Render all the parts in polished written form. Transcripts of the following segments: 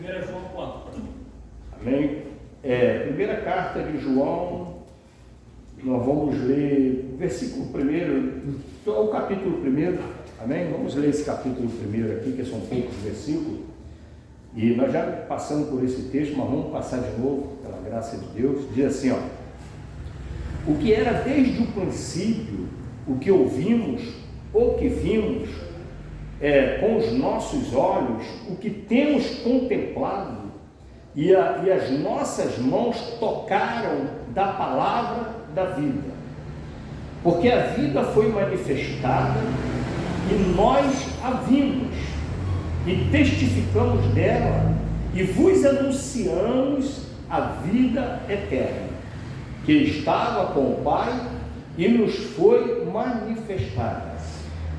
1 João 4. Amém? Primeira carta de João, nós vamos ler o versículo 1, o capítulo 1, amém? Vamos ler esse capítulo 1 aqui, que são poucos versículos, e nós já passamos por esse texto, mas vamos passar de novo, pela graça de Deus. Diz assim, ó: o que era desde o princípio, o que ouvimos, ou que vimos, com os nossos olhos, o que temos contemplado, e as nossas mãos tocaram da palavra da vida, porque a vida foi manifestada e nós a vimos e testificamos dela e vos anunciamos a vida eterna, que estava com o Pai e nos foi manifestada.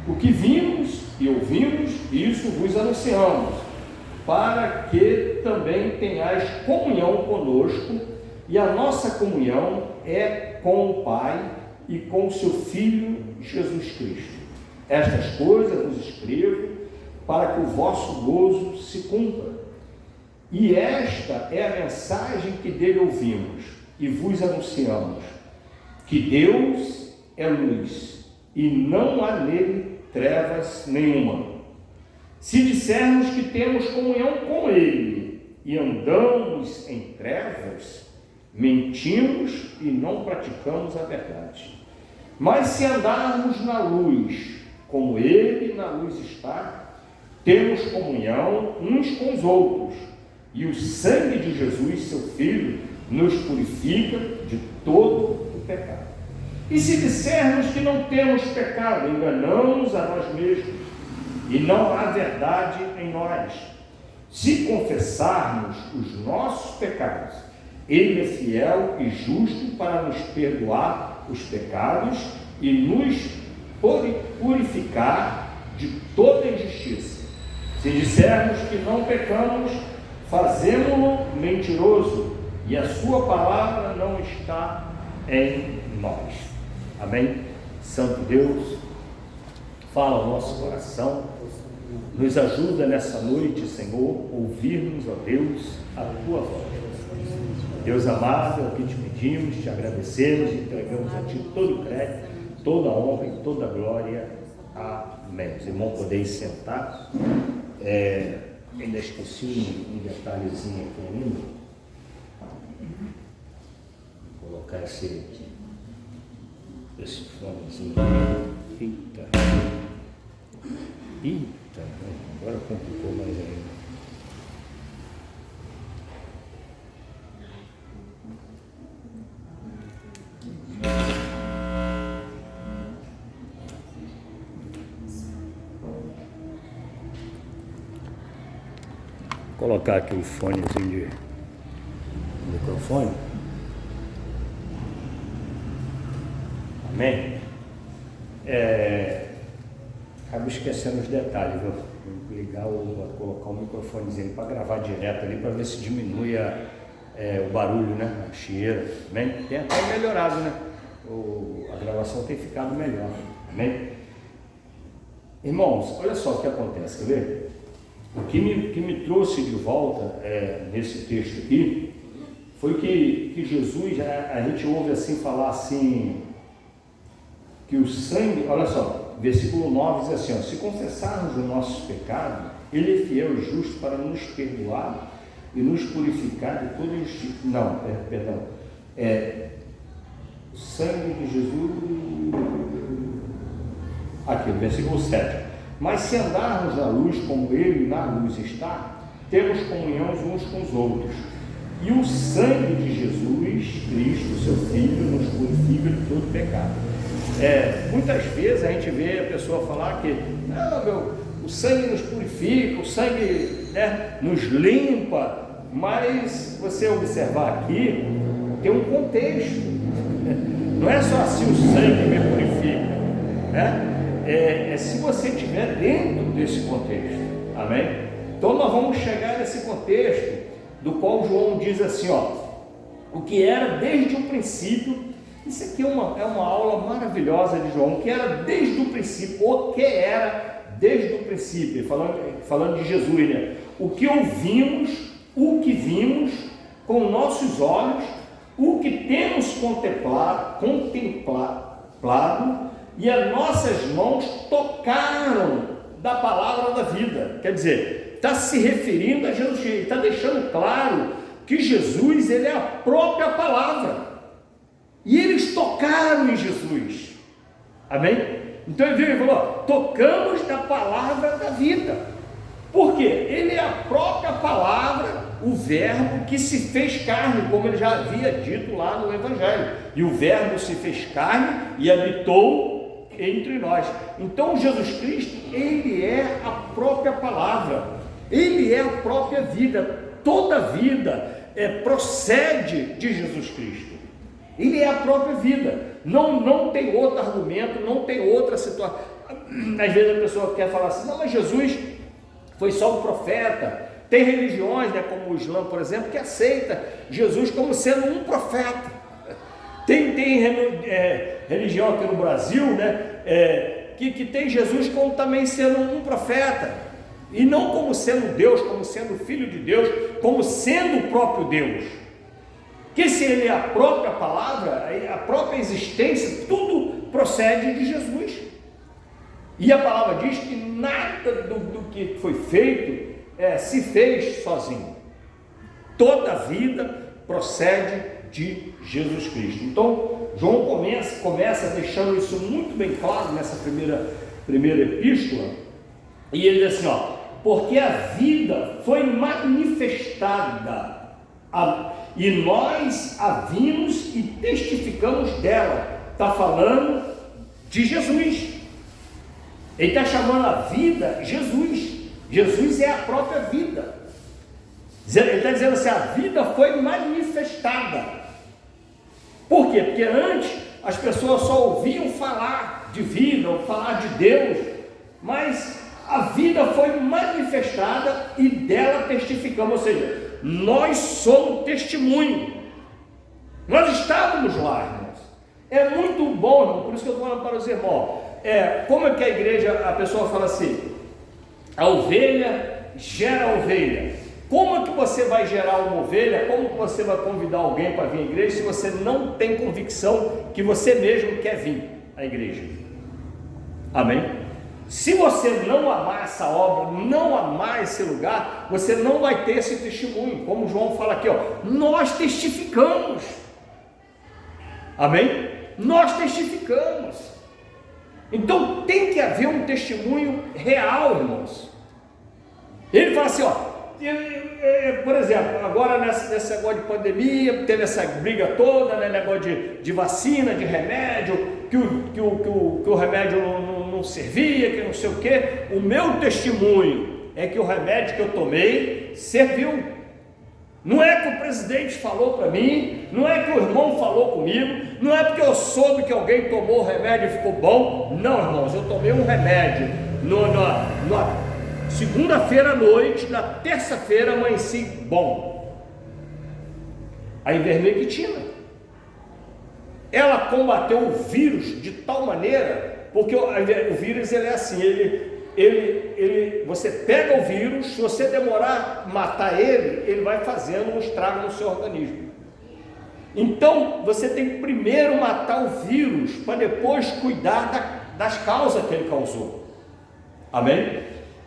O que vimos e ouvimos, isso vos anunciamos, para que também tenhais comunhão conosco, e a nossa comunhão é com o Pai e com o seu Filho Jesus Cristo. Estas coisas vos escrevo para que o vosso gozo se cumpra. E esta é a mensagem que dele ouvimos e vos anunciamos, que Deus é luz e não há nele trevas nenhuma. Se dissermos que temos comunhão com ele e andamos em trevas, mentimos e não praticamos a verdade. Mas se andarmos na luz, como ele na luz está, temos comunhão uns com os outros, e o sangue de Jesus, seu Filho, nos purifica de todo o pecado. E se dissermos que não temos pecado, enganamos a nós mesmos, e não há verdade em nós. Se confessarmos os nossos pecados, ele é fiel e justo para nos perdoar os pecados e nos purificar de toda injustiça. Se dissermos que não pecamos, fazemo-lo mentiroso, e a sua palavra não está em nós. Amém? Santo Deus, fala ao nosso coração, nos ajuda nessa noite, Senhor, ouvirmos, ó Deus, a tua voz. Deus amado, é o que te pedimos, te agradecemos, entregamos a ti todo o crédito, toda a honra e toda a glória. Amém. Os irmãos podem sentar. Ainda esqueci um detalhezinho aqui ainda. Vou colocar esse fonezinho aqui. Eita, agora complicou mais ainda. Vou colocar aqui o fonezinho de microfone. Amém? Acabo esquecendo os detalhes, vou ligar vou colocar o microfonezinho para gravar direto ali, para ver se diminui o barulho, né? A chieira. Amém? Tem até melhorado, né? A gravação tem ficado melhor. Amém? Irmãos, olha só o que acontece, quer ver? O que me trouxe de volta nesse texto aqui foi que Jesus, a gente ouve assim falar assim, que o sangue, olha só, versículo 9 diz assim, ó: se confessarmos os nossos pecados, ele é fiel e justo para nos perdoar e nos purificar de toda injustiça. Não, perdão. O sangue de Jesus. Aqui, versículo 7. Mas se andarmos na luz como ele na luz está, temos comunhão uns com os outros. E o sangue de Jesus Cristo, seu Filho, nos purifica de todo pecado. Muitas vezes a gente vê a pessoa falar que o sangue nos purifica, o sangue, né, nos limpa, mas você observar aqui, tem um contexto. Não é só assim o sangue me purifica, né? Se você estiver dentro desse contexto, amém? Então nós vamos chegar nesse contexto do qual João diz assim, ó: o que era desde o princípio. Isso aqui é uma aula maravilhosa de João, o que era desde o princípio, o que era desde o princípio, falando de Jesus, né? O que ouvimos, o que vimos com nossos olhos, o que temos contemplado, e as nossas mãos tocaram da palavra da vida. Quer dizer, está se referindo a Jesus, ele está deixando claro que Jesus, ele é a própria palavra, e eles tocaram em Jesus, amém? Então ele falou, tocamos na palavra da vida. Por quê? Ele é a própria palavra, o verbo que se fez carne, como ele já havia dito lá no Evangelho. E o verbo se fez carne e habitou entre nós. Então Jesus Cristo, ele é a própria palavra, ele é a própria vida. Toda vida procede de Jesus Cristo. Ele é a própria vida. Não tem outro argumento, não tem outra situação. Às vezes a pessoa quer falar assim, não, mas Jesus foi só um profeta. Tem religiões, né, como o Islã, por exemplo, que aceita Jesus como sendo um profeta. Tem religião aqui no Brasil, né, que tem Jesus como também sendo um profeta, e não como sendo Deus, como sendo Filho de Deus, como sendo o próprio Deus. Que se ele é a própria palavra, a própria existência, tudo procede de Jesus. E a palavra diz que nada do que foi feito se fez sozinho. Toda a vida procede de Jesus Cristo. Então, João começa deixando isso muito bem claro nessa primeira epístola, e ele diz assim, porque a vida foi manifestada, e nós a vimos e testificamos dela. Está falando de Jesus. Ele está chamando a vida Jesus. Jesus é a própria vida. Ele está dizendo assim, a vida foi manifestada. Por quê? Porque antes as pessoas só ouviam falar de vida, ou falar de Deus, mas a vida foi manifestada e dela testificamos, ou seja, nós somos testemunho. Nós estávamos lá, irmãos. É muito bom, irmão, por isso que eu estou falando para os irmãos. Como é que a igreja, a pessoa fala assim, a ovelha gera a ovelha. Como é que você vai gerar uma ovelha? Como que você vai convidar alguém para vir à igreja se você não tem convicção que você mesmo quer vir à igreja? Amém? Se você não amar essa obra, não amar esse lugar, você não vai ter esse testemunho. Como João fala aqui, nós testificamos. Amém? Nós testificamos. Então tem que haver um testemunho real, irmãos. Ele fala assim, por exemplo, agora nesse negócio de pandemia, teve essa briga toda, né, negócio de vacina, de remédio, que o remédio não servia, que não sei o que. O meu testemunho é que o remédio que eu tomei serviu. Não é que o presidente falou para mim, não é que o irmão falou comigo, não é porque eu soube que alguém tomou o remédio e ficou bom. Não, irmãos, eu tomei um remédio na segunda-feira à noite, na terça-feira amanheci bom. A ivermectina, ela combateu o vírus de tal maneira, porque o vírus ele é assim, você pega o vírus, se você demorar a matar ele vai fazendo um estrago no seu organismo. Então você tem que primeiro matar o vírus, para depois cuidar das causas que ele causou. Amém?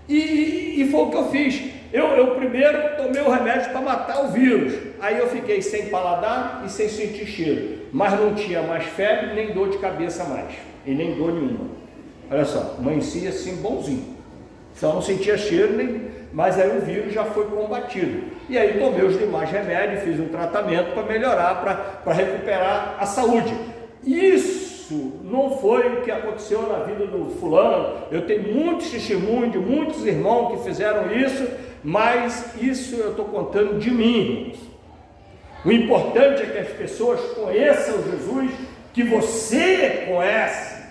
E foi o que eu fiz. Eu primeiro tomei o remédio para matar o vírus, aí eu fiquei sem paladar e sem sentir cheiro, mas não tinha mais febre, nem dor de cabeça mais, e nem dor nenhuma. Olha só, amanhecia assim bonzinho, só não sentia cheiro, mas aí o vírus já foi combatido. E aí tomei os demais remédios, fiz um tratamento para melhorar, para recuperar a saúde. Isso não foi o que aconteceu na vida do fulano. Eu tenho muitos testemunhos de muitos irmãos que fizeram isso, mas isso eu estou contando de mim, irmãos. O importante é que as pessoas conheçam Jesus que você conhece,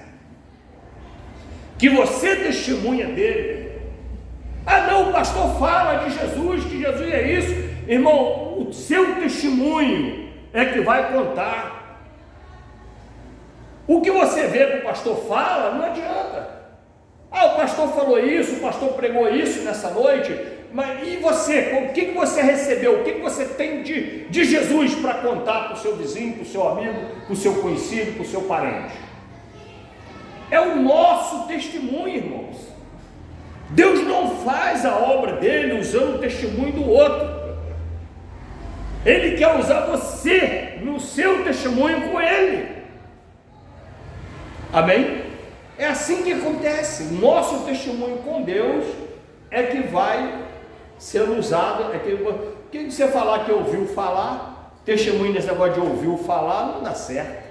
que você testemunha dele. Ah não, o pastor fala de Jesus, que Jesus é isso. Irmão, o seu testemunho é que vai contar. O que você vê que o pastor fala, não adianta. Ah, o pastor falou isso, o pastor pregou isso nessa noite. mas e você? O que você recebeu? O que você tem de Jesus para contar para o seu vizinho, para o seu amigo, para o seu conhecido, para o seu parente? É o nosso testemunho, irmãos. Deus não faz a obra dele usando o testemunho do outro. Ele quer usar você no seu testemunho com ele. Amém? É assim que acontece. Nosso testemunho com Deus é que vai ser usado. Quem você falar que ouviu falar, testemunho nesse negócio de ouviu falar, não dá certo.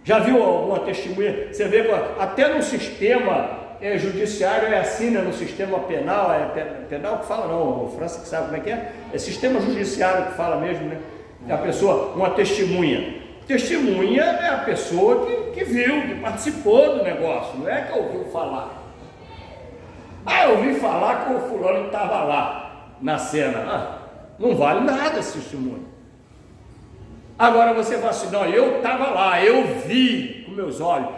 Já viu alguma testemunha? Você vê até no sistema judiciário é assim, né? No sistema penal, penal que fala não, o França que sabe como é que é, é sistema judiciário que fala mesmo, né? A pessoa, uma testemunha. Testemunha é a pessoa que viu, que participou do negócio, não é que ouviu falar. Eu ouvi falar que o fulano estava lá na cena. Não vale nada esse testemunho. Agora você fala assim, não, eu estava lá, eu vi com meus olhos.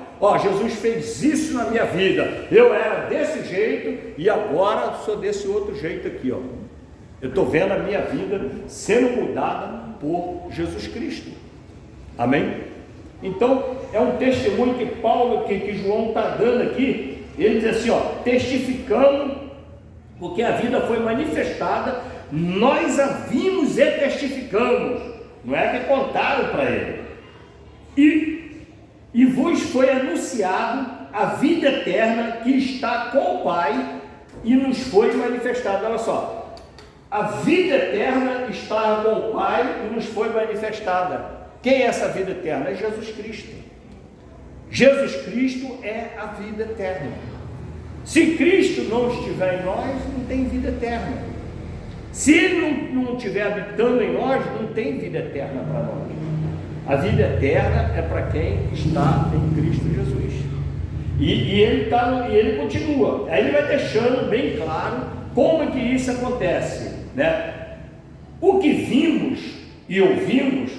Jesus fez isso na minha vida. Eu era desse jeito e agora sou desse outro jeito aqui, ó. Eu estou vendo a minha vida sendo mudada por Jesus Cristo. Amém? Então, é um testemunho que Paulo, que João está dando aqui. Ele diz assim, testificamos, porque a vida foi manifestada, nós a vimos e testificamos. Não é que contaram para ele. E vos foi anunciado a vida eterna que está com o Pai e nos foi manifestada. Olha só, a vida eterna está com o Pai e nos foi manifestada. Quem é essa vida eterna? É Jesus Cristo. Jesus Cristo é a vida eterna. Se Cristo não estiver em nós, não tem vida eterna. Se Ele não estiver habitando em nós, não tem vida eterna para nós. A vida eterna é para quem está em Cristo Jesus. E ele continua. Aí ele vai deixando bem claro como é que isso acontece, né? O que vimos e ouvimos,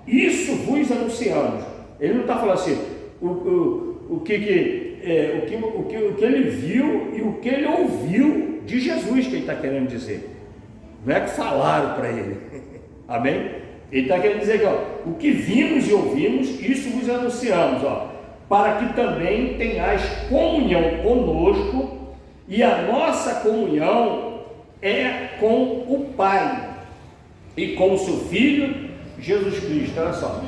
isso vos anunciamos. Ele não está falando assim, o que ele viu e o que ele ouviu de Jesus, que ele está querendo dizer. Não é que falaram para ele. Amém? Ele está querendo dizer aqui, o que vimos e ouvimos, isso vos anunciamos, para que também tenhais comunhão conosco, e a nossa comunhão é com o Pai e com o seu Filho, Jesus Cristo. Olha só,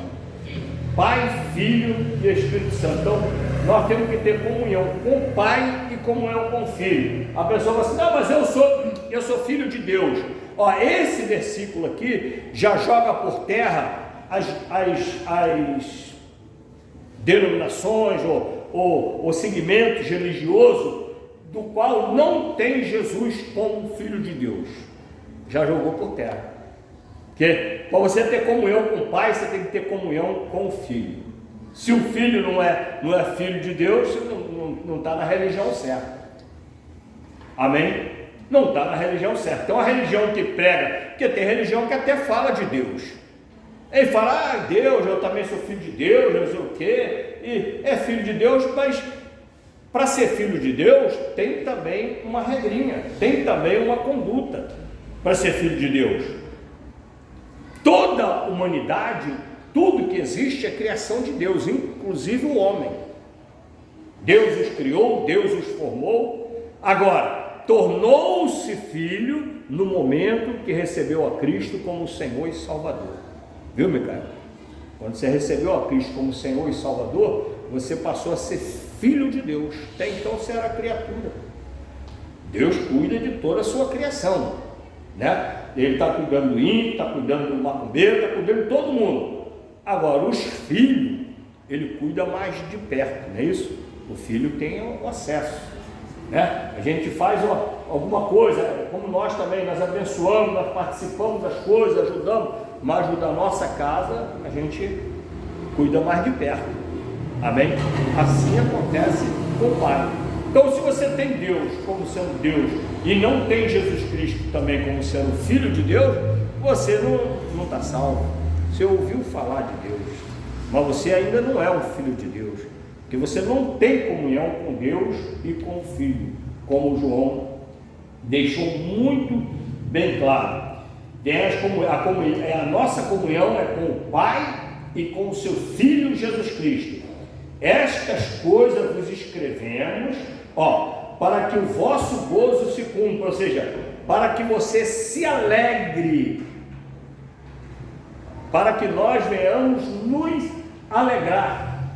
Pai, Filho e Espírito Santo. Então, nós temos que ter comunhão com o Pai e comunhão com o Filho. A pessoa fala assim, não, mas eu sou filho de Deus. Esse versículo aqui já joga por terra as denominações ou segmentos religiosos do qual não tem Jesus como filho de Deus. Já jogou por terra. Porque para você ter comunhão com o Pai, você tem que ter comunhão com o Filho. Se o Filho não é filho de Deus, você não está na religião certa. Amém? Não está na religião certa. Tem uma religião que prega, porque tem religião que até fala de Deus. Ele fala, Deus, eu também sou filho de Deus, não sei o quê, e é filho de Deus, mas para ser filho de Deus, tem também uma regrinha, tem também uma conduta para ser filho de Deus. Toda a humanidade, tudo que existe é criação de Deus, inclusive o homem. Deus os criou, Deus os formou. Agora, tornou-se filho no momento que recebeu a Cristo como Senhor e Salvador. Viu, Micael? Quando você recebeu a Cristo como Senhor e Salvador, você passou a ser filho de Deus. Até então você era criatura. Deus cuida de toda a sua criação, né? Ele está cuidando do ímpio, está cuidando do macumbeiro, está cuidando de todo mundo. Agora, os filhos, ele cuida mais de perto, não é isso? O filho tem o acesso, né? A gente faz alguma coisa, como nós também, nós abençoamos, nós participamos das coisas, ajudamos, mas da nossa casa a gente cuida mais de perto. Amém? Assim acontece com o Pai. Então, se você tem Deus como sendo Deus e não tem Jesus Cristo também como sendo Filho de Deus, você não está salvo. Você ouviu falar de Deus, mas você ainda não é um filho de Deus, porque você não tem comunhão com Deus e com o Filho, como João deixou muito bem claro. A nossa comunhão é com o Pai e com o seu Filho Jesus Cristo. Estas coisas vos escrevemos, para que o vosso gozo se cumpra, ou seja, para que você se alegre, para que nós venhamos nos alegrar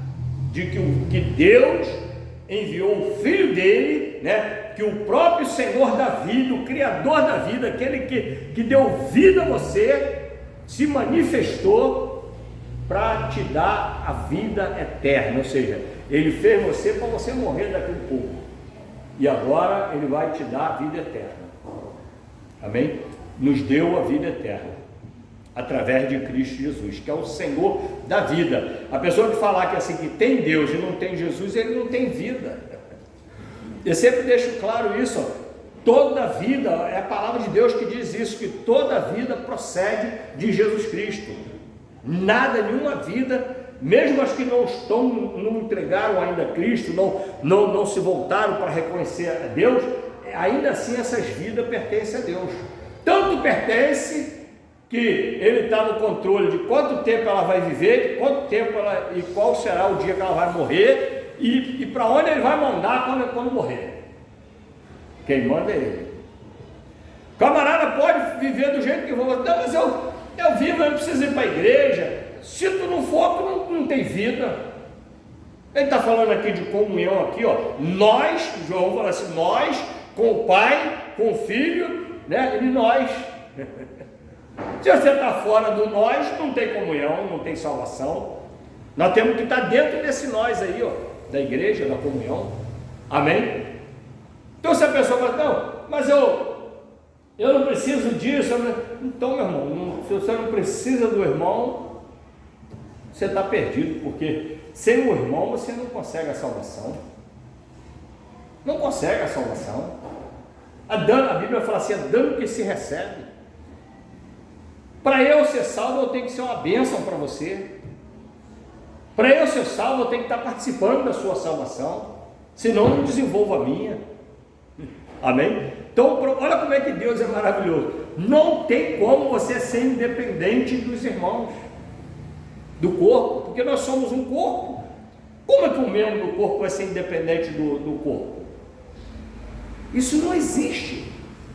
de que Deus enviou o Filho dele, que o próprio Senhor da vida, o Criador da vida, aquele que deu vida a você, se manifestou para te dar a vida eterna, ou seja, ele fez você para você morrer daqui a pouco, e agora ele vai te dar a vida eterna, amém? Nos deu a vida eterna, através de Cristo Jesus, que é o Senhor da vida. A pessoa que falar que assim, que tem Deus e não tem Jesus, ele não tem vida. Eu sempre deixo claro isso, toda vida, é a palavra de Deus que diz isso, que toda vida procede de Jesus Cristo. Nada, nenhuma vida, mesmo as que não entregaram ainda a Cristo, não se voltaram para reconhecer a Deus, ainda assim essas vidas pertencem a Deus. Tanto pertence que ele está no controle de quanto tempo ela vai viver, de quanto tempo e qual será o dia que ela vai morrer, e para onde ele vai mandar quando morrer. Quem manda é ele. O camarada pode viver do jeito que for. Não, mas eu vivo, eu não preciso ir para a igreja. Se tu não for, tu não tem vida. Ele está falando aqui de comunhão aqui, nós, João fala assim, nós, com o Pai, com o Filho, e nós. Se você está fora do nós, não tem comunhão, não tem salvação. Nós temos que estar dentro desse nós aí, da igreja, da comunhão, amém? Então se a pessoa fala, não, mas eu não preciso disso, então meu irmão, se você não precisa do irmão, você está perdido, porque sem o irmão você não consegue a salvação, não consegue a salvação. A Bíblia fala assim, é dano que se recebe. Para eu ser salvo, eu tenho que ser uma bênção para você. Para eu ser salvo, eu tenho que estar participando da sua salvação, senão eu não desenvolvo a minha. Amém? Então, olha como é que Deus é maravilhoso. Não tem como você ser independente dos irmãos, do corpo, porque nós somos um corpo. Como é que um membro do corpo vai ser independente do corpo? Isso não existe.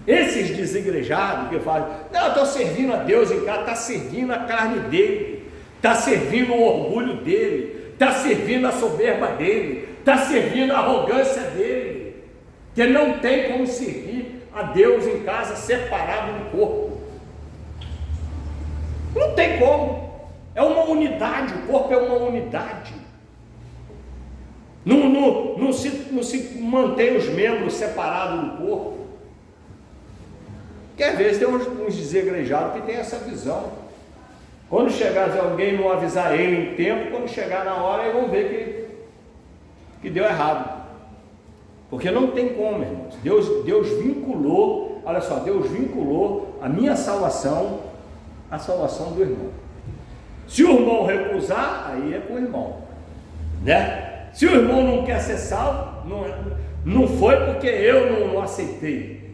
Esses desigrejados que falam, não, eu estou servindo a Deus em casa, está servindo a carne dele, está servindo o orgulho dele, está servindo a soberba dele, está servindo a arrogância dele, que ele não tem como servir a Deus em casa separado do corpo. Não tem como. É uma unidade, o corpo é uma unidade. Não se mantém os membros separados do corpo. Porque às vezes tem uns desigrejados que tem essa visão. Quando chegar, se alguém não avisar ele em tempo, quando chegar na hora, eles vão ver que deu errado. Porque não tem como, irmãos. Deus vinculou, olha só, Deus vinculou a minha salvação à salvação do irmão. Se o irmão recusar, aí é com o irmão, Se o irmão não quer ser salvo, não foi porque eu não aceitei.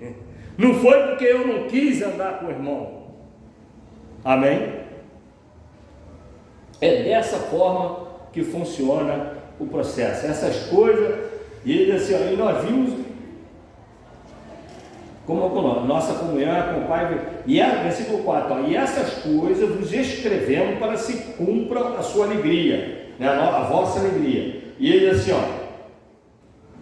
Não foi porque eu não quis andar com o irmão. Amém? É dessa forma que funciona o processo. Essas coisas, e ele assim, e nós vimos como nossa comunhão é com o Pai. Versículo 4, e essas coisas vos escrevemos para se cumpra a sua alegria, a vossa alegria. E ele diz assim,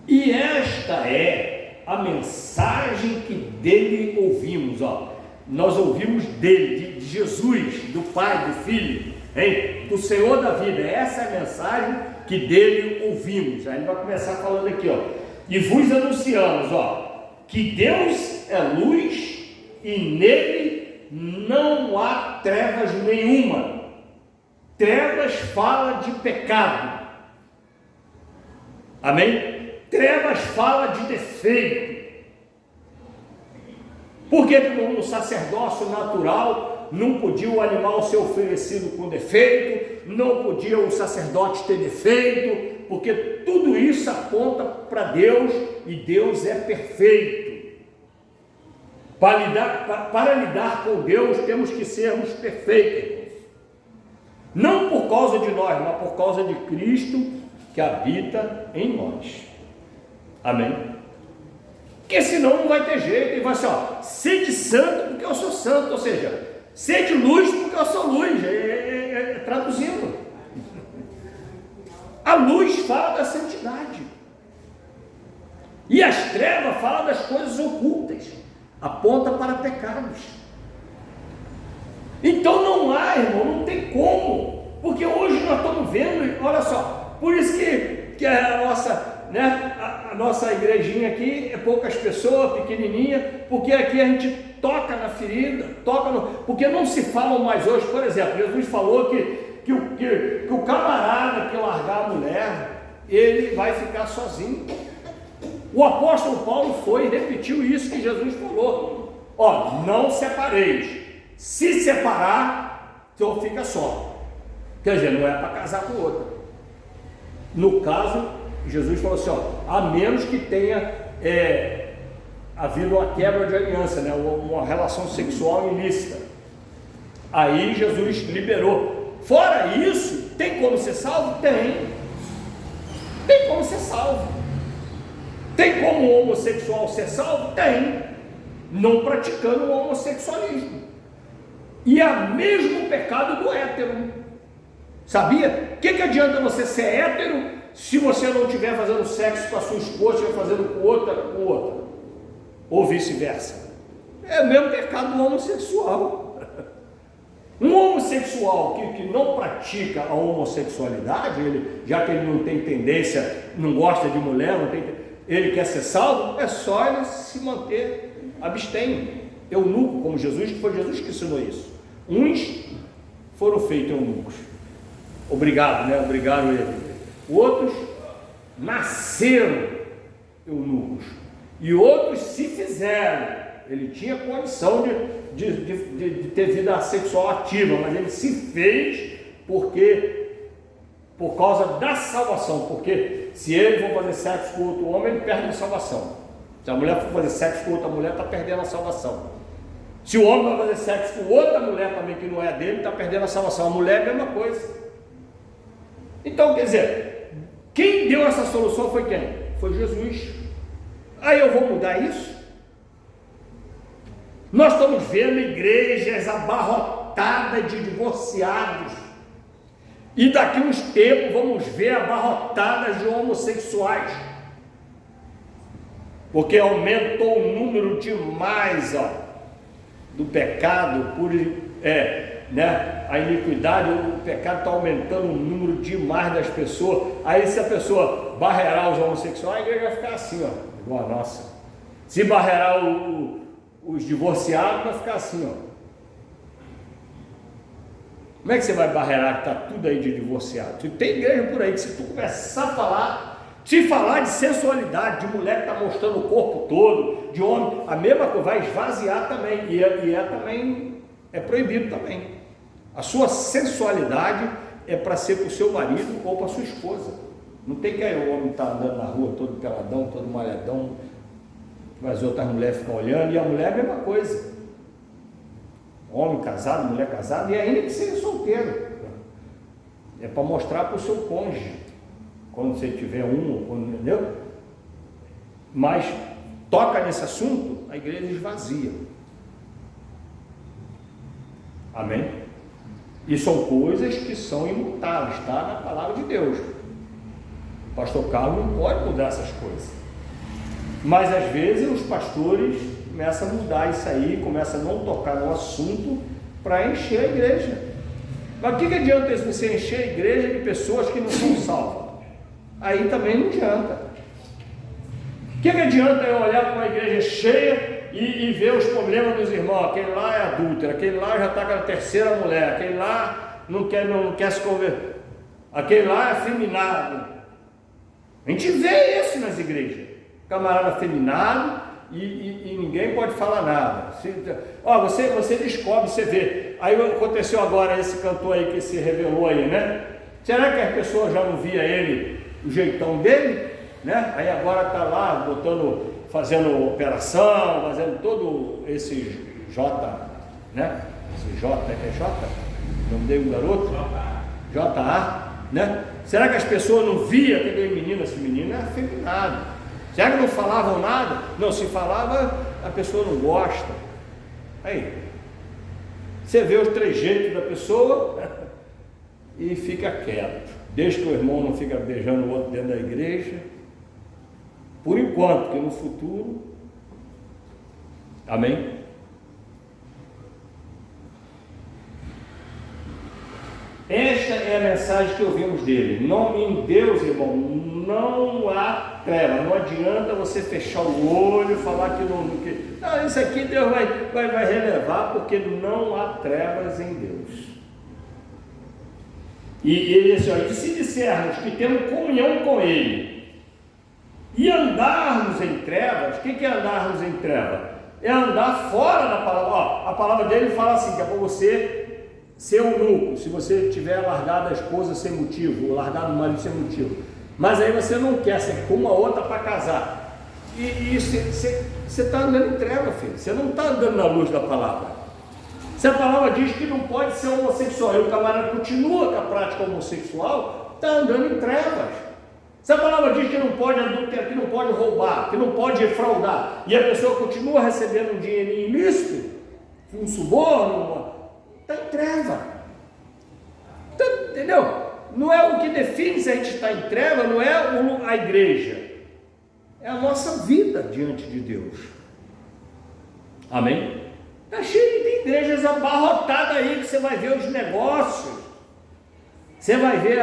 e esta é a mensagem que dele ouvimos, nós ouvimos dele, de Jesus, do Pai, do Filho, do Senhor da vida. Essa é a mensagem que dele ouvimos. Aí ele vai começar falando aqui, e vos anunciamos, que Deus é luz e nele não há trevas nenhuma. Trevas fala de pecado, amém? Trevas fala de defeito. Porque no sacerdócio natural não podia o animal ser oferecido com defeito, não podia o sacerdote ter defeito, porque tudo isso aponta para Deus, e Deus é perfeito. Para lidar com Deus, temos que sermos perfeitos. Não por causa de nós, mas por causa de Cristo que habita em nós. Amém? Porque senão não vai ter jeito. Ele vai assim, ó, sede santo porque eu sou santo. Ou seja, sede luz porque eu sou luz. Traduzindo. A luz fala da santidade. E as trevas falam das coisas ocultas. Aponta para pecados. Então não há, irmão, não tem como. Porque hoje nós estamos vendo, olha só, por isso que a nossa, né, a nossa igrejinha aqui é poucas pessoas, pequenininha, porque aqui a gente toca na ferida, porque não se falam mais hoje. Por exemplo, Jesus falou que o camarada que largar a mulher, ele vai ficar sozinho. O apóstolo Paulo foi e repetiu isso que Jesus falou: ó, não separeis, se separar, então fica só. Quer dizer, não é para casar com outra. No caso, Jesus falou assim, ó, a menos que tenha havido uma quebra de aliança, né, uma relação sexual ilícita. Aí Jesus liberou. Fora isso, tem como ser salvo? Tem como ser salvo. Tem como o homossexual ser salvo? Tem, não praticando o homossexualismo. E é o mesmo pecado do hétero. Sabia? O que adianta você ser hétero se você não estiver fazendo sexo com a sua esposa, estiver fazendo com outra? Ou vice-versa. É o mesmo pecado do homossexual. Um homossexual que não pratica a homossexualidade, já que ele não tem tendência, não gosta de mulher, ele quer ser salvo, é só ele se manter abstêmio, eunuco, como Jesus, que foi Jesus que ensinou isso. Uns foram feitos eunucos, obrigaram ele. Outros nasceram eunucos, e outros se fizeram. Ele tinha condição de ter vida sexual ativa, mas ele se fez por causa da salvação, porque se ele for fazer sexo com outro homem, ele perde a salvação. Se a mulher for fazer sexo com outra mulher, está perdendo a salvação. Se o homem vai fazer sexo com outra mulher também que não é dele, está perdendo a salvação. A mulher é a mesma coisa. Então, quer dizer, quem deu essa solução foi quem? Foi Jesus. Aí eu vou mudar isso? Nós estamos vendo igrejas abarrotadas de divorciados. E daqui uns tempos vamos ver abarrotadas de homossexuais. Porque aumentou o número demais, do pecado, a iniquidade, o pecado está aumentando o número demais das pessoas. Aí se a pessoa barrerar os homossexuais, a igreja vai ficar assim, igual a nossa. Se barrerar os divorciados, vai ficar assim, Como é que você vai barrerar que está tudo aí de divorciado? Tem igreja por aí que se tu começar a falar de sensualidade, de mulher que está mostrando o corpo todo, de homem, a mesma coisa, vai esvaziar também, também é proibido também. A sua sensualidade é para ser para o seu marido ou para a sua esposa. Não tem que o homem estar andando na rua todo peladão, todo malhadão, as outras mulheres ficam olhando, e a mulher é a mesma coisa. Homem casado, mulher casada, e ainda que seja solteiro. É para mostrar para o seu cônjuge, quando você tiver entendeu? Mas toca nesse assunto, a igreja esvazia. Amém? E são coisas que são imutáveis, está na palavra de Deus. O pastor Carlos não pode mudar essas coisas. Mas às vezes os pastores começam a mudar isso aí, começam a não tocar no assunto para encher a igreja. Mas o que adianta você encher a igreja de pessoas que não são salvas? Aí também não adianta. O que adianta eu olhar para uma igreja cheia e ver os problemas dos irmãos? Aquele lá é adúltero, aquele lá já está com a terceira mulher, aquele lá não quer se converter, aquele lá é afeminado. A gente vê isso nas igrejas. Camarada afeminado e ninguém pode falar nada. Você descobre, você vê. Aí aconteceu agora esse cantor aí que se revelou aí, né? Será que as pessoas já não via ele, o jeitão dele, né? Aí agora está lá fazendo operação, fazendo todo esse né? Esse J, é J? O nome dele, garoto? JA, né? Será que as pessoas não viam aquele menino? Esse menino é afeminado. Será que não falavam nada? Não, se falava, a pessoa não gosta. Aí, você vê os trejeitos da pessoa e fica quieto. Deixa que o irmão não fica beijando o outro dentro da igreja. Por enquanto, porque no futuro, amém? Esta é a mensagem que ouvimos dele. Não, em Deus, irmão, não há treva. Não adianta você fechar o olho e falar que não. Não, isso aqui Deus vai relevar, porque não há trevas em Deus. E ele disse: e se dissermos que temos comunhão com Ele e andarmos em trevas, o que é andarmos em trevas? É andar fora da palavra. Ó, a palavra dele fala assim: que é para você ser eunuco, se você tiver largado a esposa sem motivo, ou largado o marido sem motivo, mas aí você não quer, você com uma outra para casar, e você está andando em treva, filho, você não está andando na luz da palavra. Se a palavra diz que não pode ser homossexual, e o camarada continua com a prática homossexual, está andando em trevas. Se a palavra diz que não pode adulterar, que não pode roubar, que não pode fraudar, e a pessoa continua recebendo um dinheirinho ilícito, um suborno, está em treva. Então, entendeu? Não é o que define se a gente está em treva, não é a igreja, é a nossa vida diante de Deus. Amém? Está cheio de igrejas abarrotadas aí, que você vai ver os negócios, você vai ver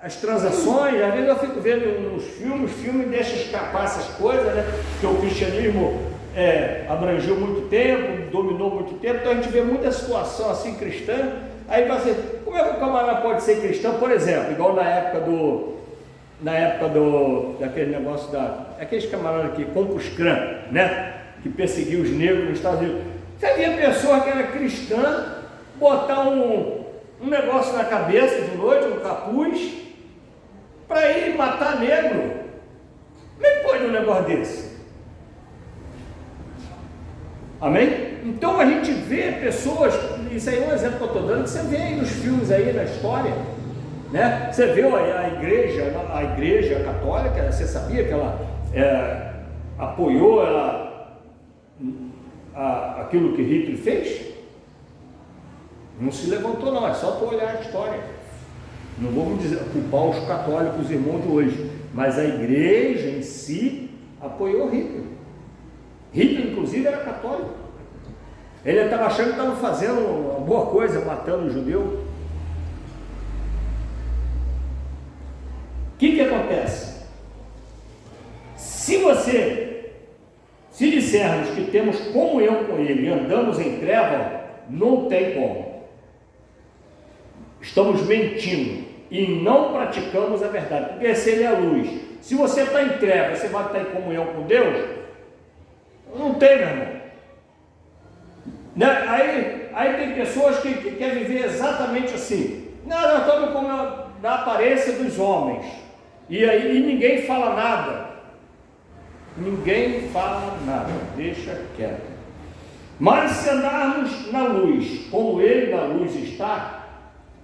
as transações. Às vezes eu fico vendo nos filmes deixa escapar essas coisas, né? Porque o cristianismo abrangiu muito tempo, dominou muito tempo, então a gente vê muita situação assim cristã. Aí vai ser, como é que o camarada pode ser cristão, por exemplo, igual na época daquele negócio aqueles camaradas aqui, Concus Clan, né? Que perseguiu os negros nos Estados Unidos. Você via pessoa que era cristã botar um negócio na cabeça de noite, um capuz, para ir matar negro. Como é que pode um negócio desse? Amém? Então a gente vê pessoas, isso aí é um exemplo que eu estou dando, que você vê aí nos filmes aí, na história, né? Você vê a igreja católica, você sabia que ela apoiou aquilo que Hitler fez? Não se levantou não, é só tu olhar a história. Não vamos culpar os católicos irmãos de hoje, mas a igreja em si apoiou Hitler. Hitler inclusive era católico. Ele estava achando que estava fazendo uma boa coisa, matando o judeu. O que acontece? Se dissermos que temos comunhão com Ele e andamos em treva, não tem como. Estamos mentindo e não praticamos a verdade, porque se Ele é a luz, se você está em treva, você vai estar em comunhão com Deus? Não tem, meu irmão. Né? Aí tem pessoas que querem viver exatamente assim. Não, nós estamos como na aparência dos homens, e ninguém fala nada. Ninguém fala nada, deixa quieto. Mas se andarmos na luz, como Ele na luz está,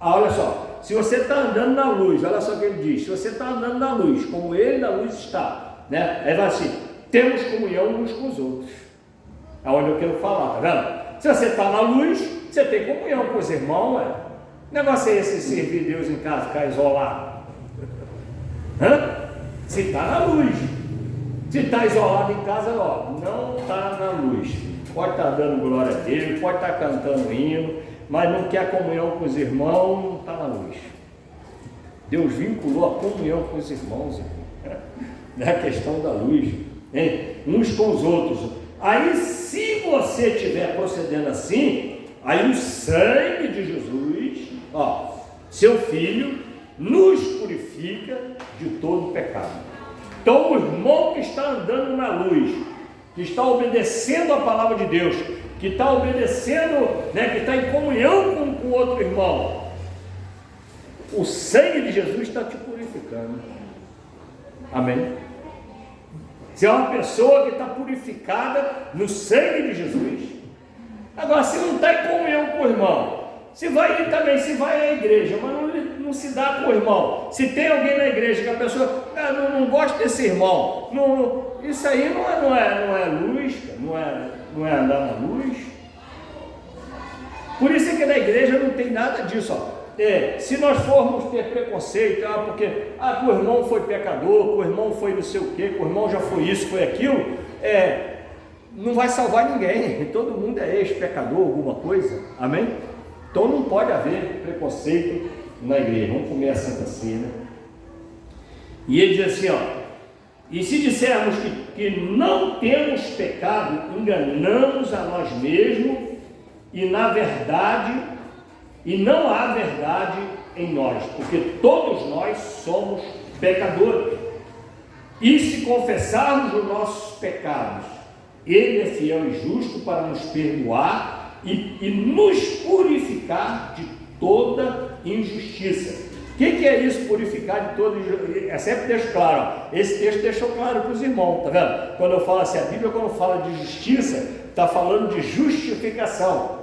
olha só, se você está andando na luz, olha só o que ele diz: se você está andando na luz, como Ele na luz está, né? Aí vai assim: temos comunhão uns com os outros. É onde eu quero falar, tá vendo? Se você está na luz, você tem comunhão com os irmãos, ué. O negócio é esse, servir Deus em casa, ficar isolado. Se está na luz. Se está isolado em casa, não está na luz. Pode estar dando glória a Deus, pode estar cantando hino, mas não quer comunhão com os irmãos, não está na luz. Deus vinculou a comunhão com os irmãos, na questão da luz, hein? Uns com os outros. Aí, se você estiver procedendo assim, aí o sangue de Jesus, seu Filho, nos purifica de todo pecado. Então, o irmão que está andando na luz, que está obedecendo a palavra de Deus, que está obedecendo, né, que está em comunhão com outro irmão, o sangue de Jesus está te purificando. Amém? Se é uma pessoa que está purificada no sangue de Jesus. Agora, se não está em comunhão com o irmão, se vai ir também, se vai à igreja, mas não se dá com o irmão. Se tem alguém na igreja que a pessoa não gosta desse irmão, isso aí não é luz, não é andar na luz. Por isso é que na igreja não tem nada disso. Ó. Se nós formos ter preconceito, porque o irmão foi pecador, o irmão foi não sei o quê, o irmão já foi isso, foi aquilo, não vai salvar ninguém. Todo mundo é ex-pecador, alguma coisa, amém? Então não pode haver preconceito na igreja. Vamos comer a Santa Ceia. E ele diz assim, e se dissermos que não temos pecado, enganamos a nós mesmos, e não há verdade em nós, porque todos nós somos pecadores. E se confessarmos os nossos pecados, Ele é fiel e justo para nos perdoar e nos purificar de toda injustiça. O que é isso, purificar de toda injustiça? Sempre deixo claro, esse texto deixou claro para os irmãos, tá vendo? Quando eu falo assim, a Bíblia quando fala de justiça, está falando de justificação.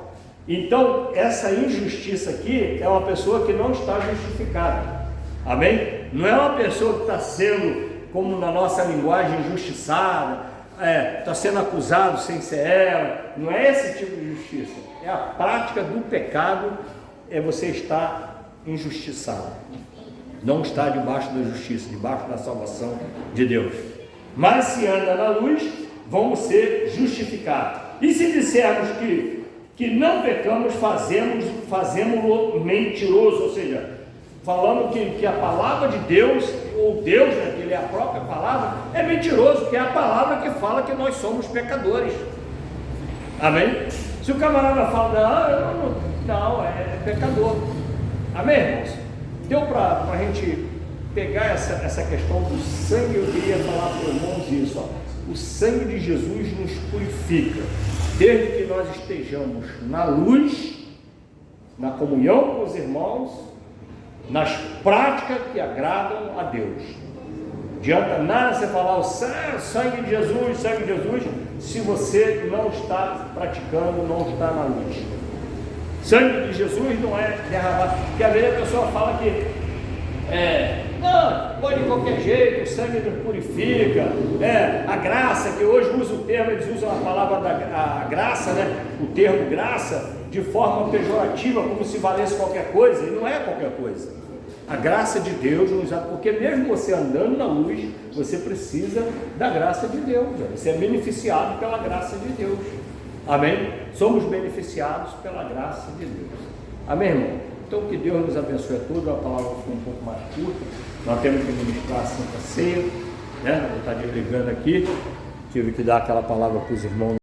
Então, essa injustiça aqui é uma pessoa que não está justificada, amém? Não é uma pessoa que está sendo, como na nossa linguagem, injustiçada, está sendo acusado sem ser ela, não é esse tipo de justiça, é a prática do pecado, você estar injustiçado, não está debaixo da justiça, debaixo da salvação de Deus. Mas se anda na luz, vamos ser justificados. E se dissermos que não pecamos, fazemos-lo mentiroso, ou seja, falando que a palavra de Deus, ou Deus, né, que Ele é a própria palavra, é mentiroso, que é a palavra que fala que nós somos pecadores, amém? Se o camarada fala, não, é pecador, amém, irmãos? Deu para a gente pegar essa questão do sangue. Eu queria falar para os irmãos isso, o sangue de Jesus nos purifica, desde que nós estejamos na luz, na comunhão com os irmãos, nas práticas que agradam a Deus. Não adianta nada você falar o sangue de Jesus, se você não está praticando, não está na luz. Sangue de Jesus não é derramado, porque às vezes a pessoa fala que não, pode de qualquer jeito, o sangue nos purifica, a graça, que hoje usa o termo, eles usam a palavra a graça, né? O termo graça, de forma pejorativa, como se valesse qualquer coisa, e não é qualquer coisa. A graça de Deus nos dá, porque mesmo você andando na luz, você precisa da graça de Deus, você é beneficiado pela graça de Deus, amém? Somos beneficiados pela graça de Deus, amém, irmão? Então que Deus nos abençoe a todos. A palavra ficou um pouco mais curta, nós temos que ministrar a Santa Ceia, né? Vou estar desligando aqui, tive que dar aquela palavra para os irmãos.